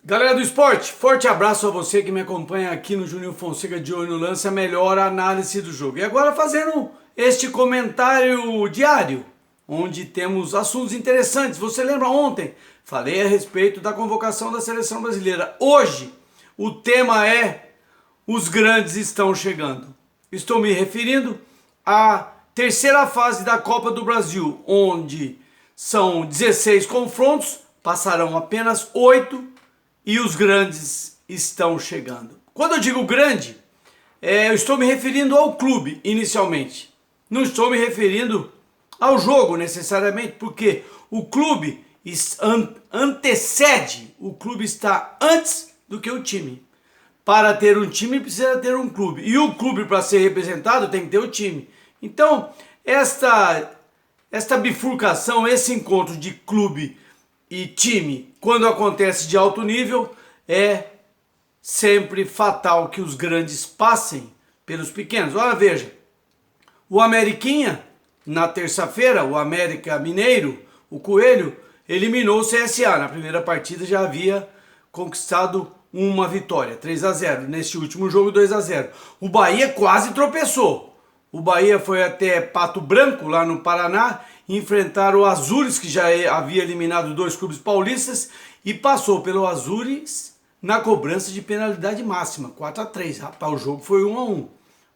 Galera do esporte, forte abraço a você que me acompanha aqui no Juninho Fonseca de Olho no Lance, a melhor análise do jogo. E agora fazendo este comentário diário, onde temos assuntos interessantes. Você lembra ontem? Falei a respeito da convocação da seleção brasileira. Hoje, o tema é: os grandes estão chegando. Estou me referindo à terceira fase da Copa do Brasil, onde são 16 confrontos, passarão apenas 8 e os grandes estão chegando. Quando eu digo grande, eu estou me referindo ao clube inicialmente. Não estou me referindo ao jogo necessariamente, porque o clube antecede, o clube está antes do que o time. Para ter um time precisa ter um clube, e o clube, para ser representado, tem que ter o time. Então, esta bifurcação, esse encontro de clube e time, quando acontece de alto nível, é sempre fatal que os grandes passem pelos pequenos. Olha, veja, o Ameriquinha, na terça-feira, o América Mineiro, o Coelho, eliminou o CSA. Na primeira partida já havia conquistado uma vitória, 3-0. Neste último jogo, 2-0. O Bahia quase tropeçou. O Bahia foi até Pato Branco, lá no Paraná, enfrentar o Azures, que já havia eliminado 2 clubes paulistas, e passou pelo Azures na cobrança de penalidade máxima, 4-3. Rapaz, o jogo foi 1-1.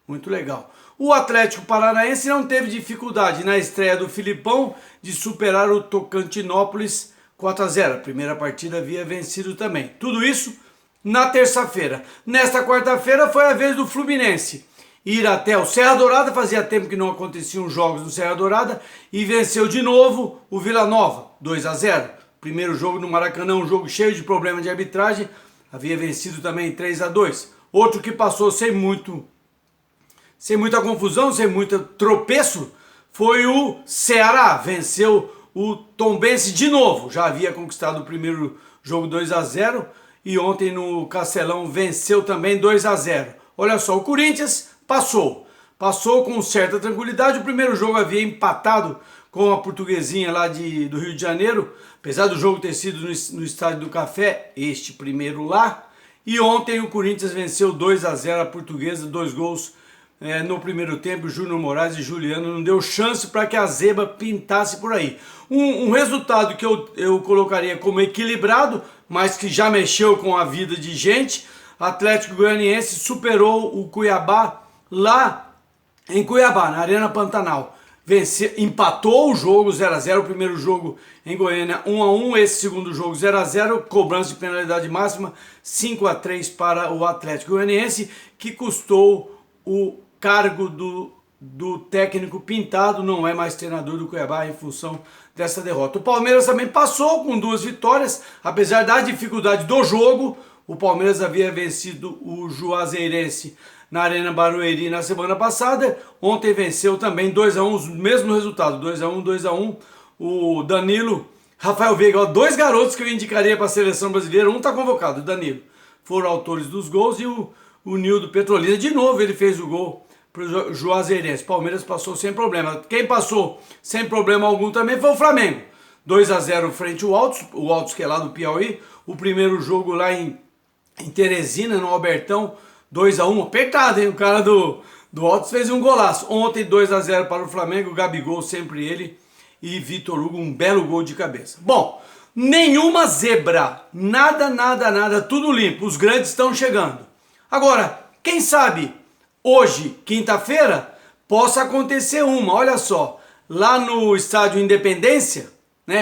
Muito legal. O Atlético Paranaense não teve dificuldade na estreia do Filipão de superar o Tocantinópolis 4-0. A primeira partida havia vencido também. Tudo isso na terça-feira. Nesta quarta-feira foi a vez do Fluminense ir até o Serra Dourada, fazia tempo que não aconteciam jogos no Serra Dourada, e venceu de novo o Vila Nova, 2-0. Primeiro jogo no Maracanã, um jogo cheio de problemas de arbitragem, havia vencido também 3-2. Outro que passou sem muita confusão, sem muito tropeço, foi o Ceará, venceu o Tombense de novo, já havia conquistado o primeiro jogo 2-0, e ontem no Castelão venceu também 2-0. Olha só, o Corinthians passou com certa tranquilidade. O primeiro jogo havia empatado com a Portuguesinha lá do Rio de Janeiro, apesar do jogo ter sido no Estádio do Café, este primeiro lá. E ontem o Corinthians venceu 2-0 a Portuguesa, 2 gols no primeiro tempo. Júnior Moraes e Juliano não deu chance para que a zebra pintasse por aí. Um resultado que eu colocaria como equilibrado, mas que já mexeu com a vida de gente. Atlético Goianiense superou o Cuiabá lá em Cuiabá, na Arena Pantanal. Empatou o jogo 0-0, o primeiro jogo em Goiânia 1-1, esse segundo jogo 0-0, cobrança de penalidade máxima 5-3 para o Atlético Goianiense, que custou o cargo do técnico Pintado, não é mais treinador do Cuiabá em função dessa derrota. O Palmeiras também passou com 2 vitórias, apesar da dificuldade do jogo. O Palmeiras havia vencido o Juazeirense na Arena Barueri na semana passada. Ontem venceu também 2-1, o mesmo resultado, 2-1, 2-1. O Danilo, Rafael Veiga, 2 garotos que eu indicaria para a seleção brasileira. Um está convocado, o Danilo. Foram autores dos gols, e o Nildo Petrolina, de novo, ele fez o gol para o Juazeirense. Palmeiras passou sem problema. Quem passou sem problema algum também foi o Flamengo. 2-0 frente ao Altos que é lá do Piauí. O primeiro jogo lá em Teresina, no Albertão, 2-1, apertado, hein? O cara do Altos fez um golaço. Ontem 2-0 para o Flamengo, Gabigol, sempre ele, e Vitor Hugo, um belo gol de cabeça. Bom, nenhuma zebra, nada, tudo limpo, os grandes estão chegando. Agora, quem sabe hoje, quinta-feira, possa acontecer uma, olha só, lá no Estádio Independência,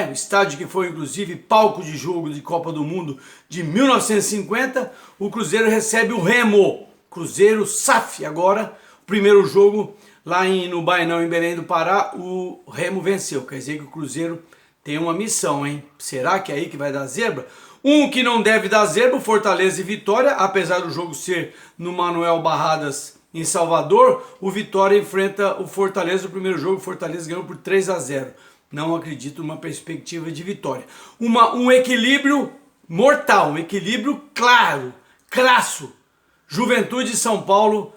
o estádio que foi inclusive palco de jogo de Copa do Mundo de 1950, o Cruzeiro recebe o Remo, Cruzeiro SAF. Agora, o primeiro jogo lá no Bainão, em Belém do Pará, o Remo venceu, quer dizer que o Cruzeiro tem uma missão, hein? Será que é aí que vai dar zebra? Um que não deve dar zebra, Fortaleza e Vitória, apesar do jogo ser no Manuel Barradas em Salvador, o Vitória enfrenta o Fortaleza. O primeiro jogo, o Fortaleza ganhou por 3-0. Não acredito numa perspectiva de vitória. Um equilíbrio mortal, um equilíbrio claro, crasso. Juventude e São Paulo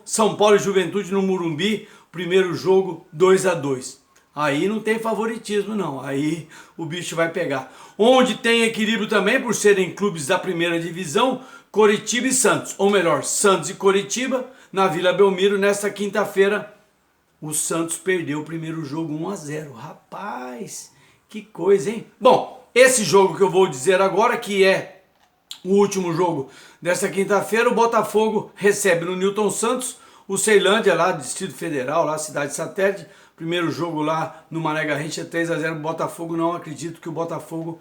e Juventude no Morumbi, primeiro jogo 2-2. Aí não tem favoritismo não, aí o bicho vai pegar. Onde tem equilíbrio também, por serem clubes da primeira divisão, Coritiba e Santos. Ou melhor, Santos e Coritiba, na Vila Belmiro, nesta quinta-feira. O Santos perdeu o primeiro jogo 1-0. Rapaz, que coisa, hein? Bom, esse jogo que eu vou dizer agora, que é o último jogo desta quinta-feira, o Botafogo recebe no Newton Santos, o Ceilândia, lá do Distrito Federal, lá cidade satélite. Primeiro jogo lá no Mané Garrincha, 3-0 Botafogo. Não acredito que o Botafogo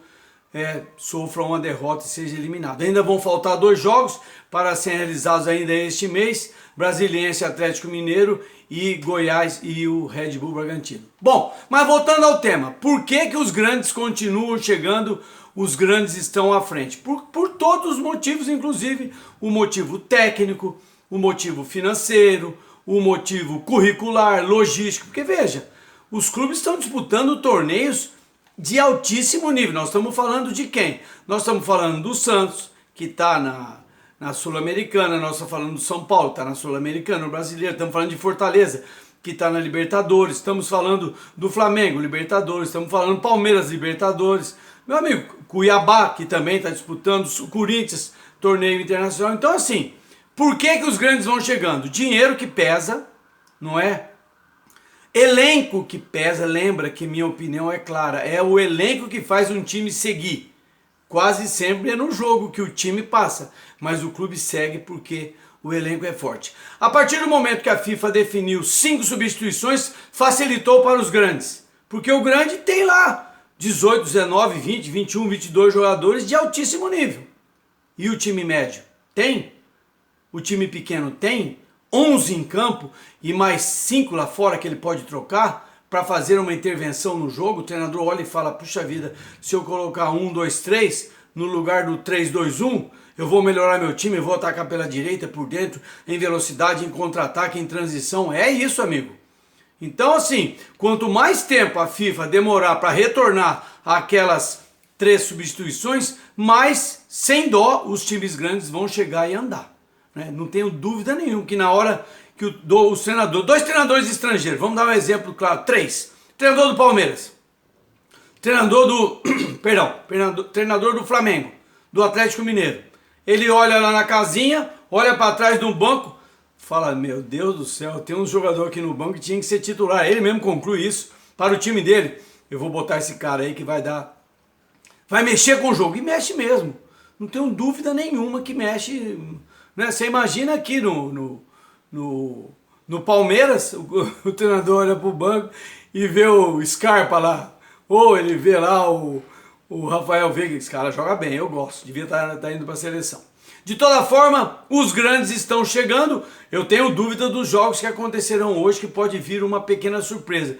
sofra uma derrota e seja eliminado. Ainda vão faltar 2 jogos para serem realizados ainda este mês: Brasiliense, Atlético Mineiro e Goiás e o Red Bull Bragantino. Bom, mas voltando ao tema, por que os grandes continuam chegando, os grandes estão à frente? Por todos os motivos, inclusive o motivo técnico, o motivo financeiro, o motivo curricular, logístico, porque veja, os clubes estão disputando torneios de altíssimo nível. Nós estamos falando de quem? Nós estamos falando do Santos, que está na Sul-Americana. Nós estamos falando do São Paulo, que está na Sul-Americana, o Brasileiro. Estamos falando de Fortaleza, que está na Libertadores. Estamos falando do Flamengo, Libertadores. Estamos falando do Palmeiras, Libertadores. Meu amigo, Cuiabá, que também está disputando, o Corinthians, torneio internacional. Então assim, por que os grandes vão chegando? Dinheiro que pesa, não é? Elenco que pesa. Lembra que minha opinião é clara, é o elenco que faz um time seguir. Quase sempre é no jogo que o time passa, mas o clube segue porque o elenco é forte. A partir do momento que a FIFA definiu 5 substituições, facilitou para os grandes, porque o grande tem lá 18, 19, 20, 21, 22 jogadores de altíssimo nível. E o time médio tem? O time pequeno tem? 11 em campo e mais 5 lá fora que ele pode trocar para fazer uma intervenção no jogo. O treinador olha e fala: puxa vida, se eu colocar 1, 2, 3 no lugar do 3, 2, 1, eu vou melhorar meu time, eu vou atacar pela direita, por dentro, em velocidade, em contra-ataque, em transição. É isso, amigo. Então assim, quanto mais tempo a FIFA demorar para retornar aquelas 3 substituições, mais sem dó os times grandes vão chegar e andar. Não tenho dúvida nenhuma que na hora que o treinador, 2 treinadores estrangeiros, vamos dar um exemplo claro, 3, treinador do Palmeiras, treinador do Flamengo, do Atlético Mineiro, ele olha lá na casinha, olha para trás de um banco, fala: meu Deus do céu, tem um jogador aqui no banco que tinha que ser titular. Ele mesmo conclui isso para o time dele: eu vou botar esse cara aí que vai mexer com o jogo. E mexe mesmo, não tenho dúvida nenhuma que mexe. Você imagina aqui no Palmeiras, o treinador olha para o banco e vê o Scarpa lá, ou ele vê lá o Rafael Veiga. Esse cara joga bem, eu gosto, devia estar indo para a seleção. De toda forma, os grandes estão chegando. Eu tenho dúvida dos jogos que acontecerão hoje, que pode vir uma pequena surpresa.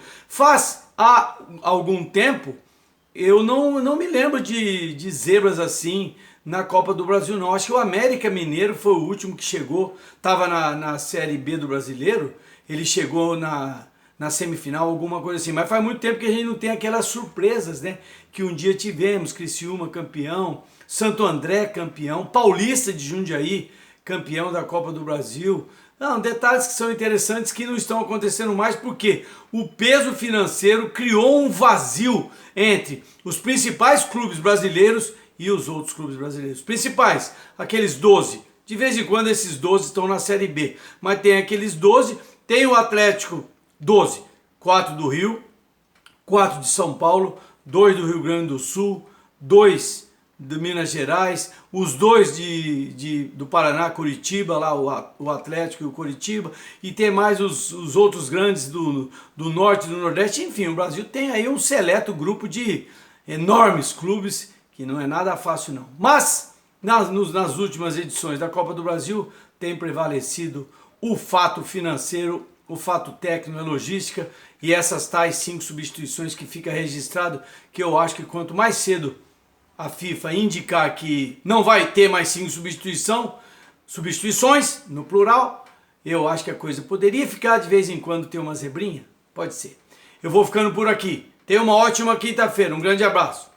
Há algum tempo, eu não me lembro de zebras assim na Copa do Brasil não. Acho que o América Mineiro foi o último que chegou, estava na Série B do Brasileiro, ele chegou na semifinal, alguma coisa assim, mas faz muito tempo que a gente não tem aquelas surpresas, né, que um dia tivemos. Criciúma campeão, Santo André campeão, Paulista de Jundiaí campeão da Copa do Brasil. Não, detalhes que são interessantes que não estão acontecendo mais, porque o peso financeiro criou um vazio entre os principais clubes brasileiros e os outros clubes brasileiros. Principais, aqueles 12. De vez em quando esses 12 estão na Série B. Mas tem aqueles 12, tem o Atlético 12. 4 do Rio, 4 de São Paulo, 2 do Rio Grande do Sul, 2 de Minas Gerais, os 2 do Paraná, Curitiba, lá o Atlético e o Curitiba, e tem mais os outros grandes do Norte e do Nordeste. Enfim, o Brasil tem aí um seleto grupo de enormes clubes, que não é nada fácil não. Mas, nas últimas edições da Copa do Brasil, tem prevalecido o fato financeiro, o fato técnico, a logística e essas tais 5 substituições que fica registrado, que eu acho que quanto mais cedo a FIFA indicar que não vai ter mais 5 substituições, no plural, eu acho que a coisa poderia ficar de vez em quando ter uma zebrinha. Pode ser. Eu vou ficando por aqui. Tenha uma ótima quinta-feira. Um grande abraço.